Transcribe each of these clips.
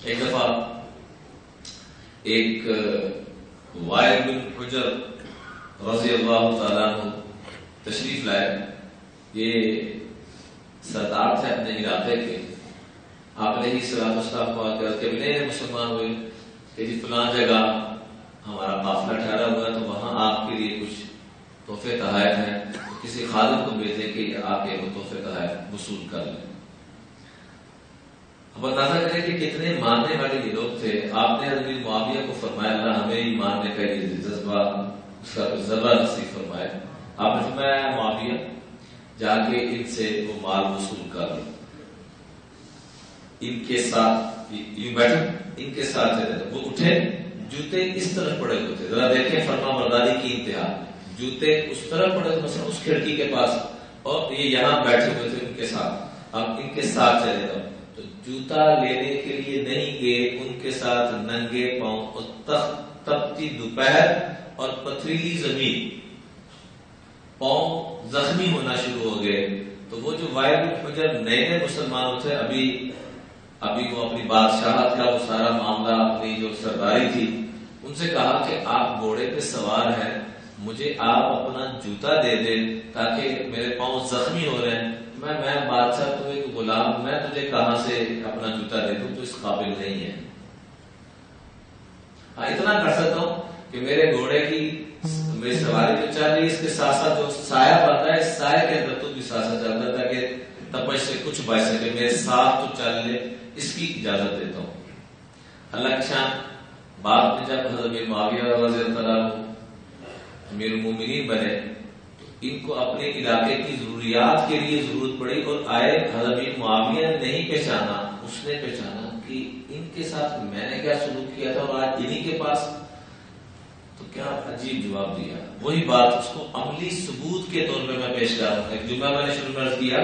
ایک دفعہ ایک وائل بن حجر رضی اللہ تعالیٰ عنہ تشریف لائے. یہ سردار تھے اپنے علاقے کے. آپ نے ہی صلاۃ والسلام کو آ کر کے نئے مسلمان ہوئے کہ جی فلاں جگہ ہمارا قافلہ ٹھہرا ہوا ہے تو وہاں آپ کے لیے کچھ تحفے تحائف ہیں، تو کسی خادم کو بھیجیں کہ آ کے وہ تحفے تحائف وصول کر لیں. اب اندازہ کریں کہ کتنے ماننے والے یہ لوگ تھے. آپ نے حضرت معاویہ کو فرمایا اللہ ہمیں ہی ماننے کا یہ جذبہ اس کا ذرہ نصیب فرمائے. آپ نے فرمایا معاویہ جا کے ان سے وہ مال وصول کر لو، ان کے ساتھ یوں بیٹھے، ان کے ساتھ چلے. وہ اٹھے، جوتے اس طرف پڑے ہوئے تھے. ذرا دیکھیں فرما برداری کی انتہا. جوتے اس طرف پڑے ہوئے مثلا اس کھڑکی کے پاس، اور یہ یہاں بیٹھے ہوئے تھے ان کے ساتھ. اب ان کے ساتھ چلے جاؤ تو جوتا لینے کے لیے نہیں گئے، ان کے ساتھ ننگے پاؤں اور تپتی دوپہر اور پتھریلی زمین، پاؤں زخمی ہونا شروع ہو گئے. تو وہ جو وائل بن حجر نئے مسلمان تھے، ابھی وہ اپنی بادشاہت کا وہ سارا معاملہ، اپنی جو سرداری تھی، ان سے کہا کہ آپ گھوڑے پہ سوار ہیں، مجھے آپ اپنا جوتا دے دیں تاکہ میرے پاؤں زخمی ہو رہے ہیں. میں بادشاہ تو ایک غلام، میں تجھے کہاں سے اپنا جوتا دے دوں، تو اس قابل نہیں ہے. اتنا کر سکتا ہوں کہ میرے گھوڑے کی میری سواری جو چل رہی ہے، اس کے ساتھ ساتھ جو سایہ بن رہا ہے، اس سایہ کے اندر تو بھی ساتھ ساتھ چل رہا ہے تاکہ تپش سے کچھ بچ سکے. میرے ساتھ تو چل لے، اس کی اجازت دیتا ہوں. اللہ کی شان. بعد میں جب حضرت معاویہ رضی اللہ عنہ امیر المومنین بنے تو ان کو اپنے علاقے کی ضروریات کے لیے ضرورت پڑی، اور آئے. حضرت معاویہ نے نہیں پہچانا، اس نے پہچانا کہ ان کے ساتھ میں نے کیا سلوک کیا تھا اور آج انہی کے پاس. تو کیا عجیب جواب دیا. وہی بات اس کو عملی ثبوت کے طور پہ میں پیش کر رہا ہوں. ایک جملہ میں نے شروع میں کیا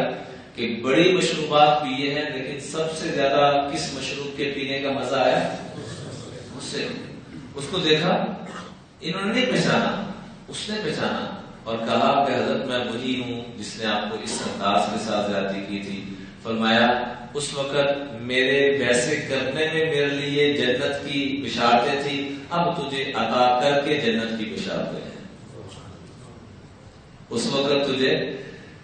کہ بڑی مشروبات پیے ہیں، لیکن سب سے زیادہ کس مشروب کے پینے کا مزہ آیا؟ اس سے. اس کو دیکھا، انہوں نے نہیں پہچانا، اس نے پہچانا اور کہا کہ حضرت میں وہی ہوں جس نے آپ کو اس انداز کے ساتھ زیادتی کی تھی. فرمایا اس وقت میرے ویسے کرنے میں میرے لیے جنت کی بشارتیں تھی، اب تجھے عطا کر کے جنت کی بشارتیں ہیں. اس وقت تجھے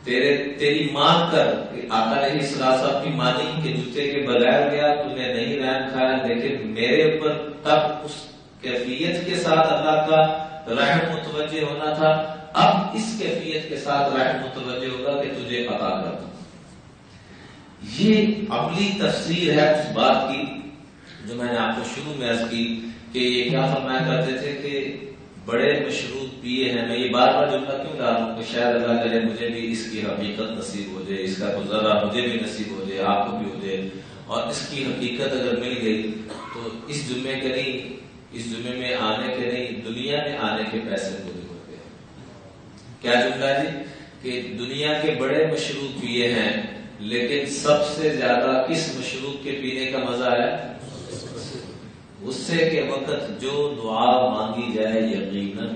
تیری مان کر کہ آقا علیہ السلام کی مانی کہ جوتے کے بغیر گیا، تم نے نہیں رحم کھایا، لیکن میرے اوپر تب اس کیفیت کے ساتھ اللہ کا رحم متوجہ ہونا تھا، اب اس کیفیت کے ساتھ رحم متوجہ ہوگا کہ تجھے عطا کر دوں. یہ عملی تفسیر ہے اس بات کی جو میں نے آپ کو شروع میں عرض کی کہ یہ کیا فرمایا کرتے تھے کہ بڑے مشروب پیے ہیں. میں یہ بار بار جملہ کیوں لا رہا ہوں کہ شاید اللہ کرے مجھے بھی اس کی حقیقت نصیب ہو جائے، اس کا گزرا مجھے بھی نصیب ہو جائے، آپ کو بھی ہو جائے. اور اس کی حقیقت اگر مل گئی تو اس جمعے کے نہیں، اس جمعے میں آنے کے نہیں، دنیا میں آنے کے پیسے پورے ہو گئے. کیا جملہ جی؟ کہ دنیا کے بڑے مشروب پیے ہیں، لیکن سب سے زیادہ کس مشروب کے پینے کا مزہ آیا؟ غصے کے وقت جو دعا مانگی جائے یقیناً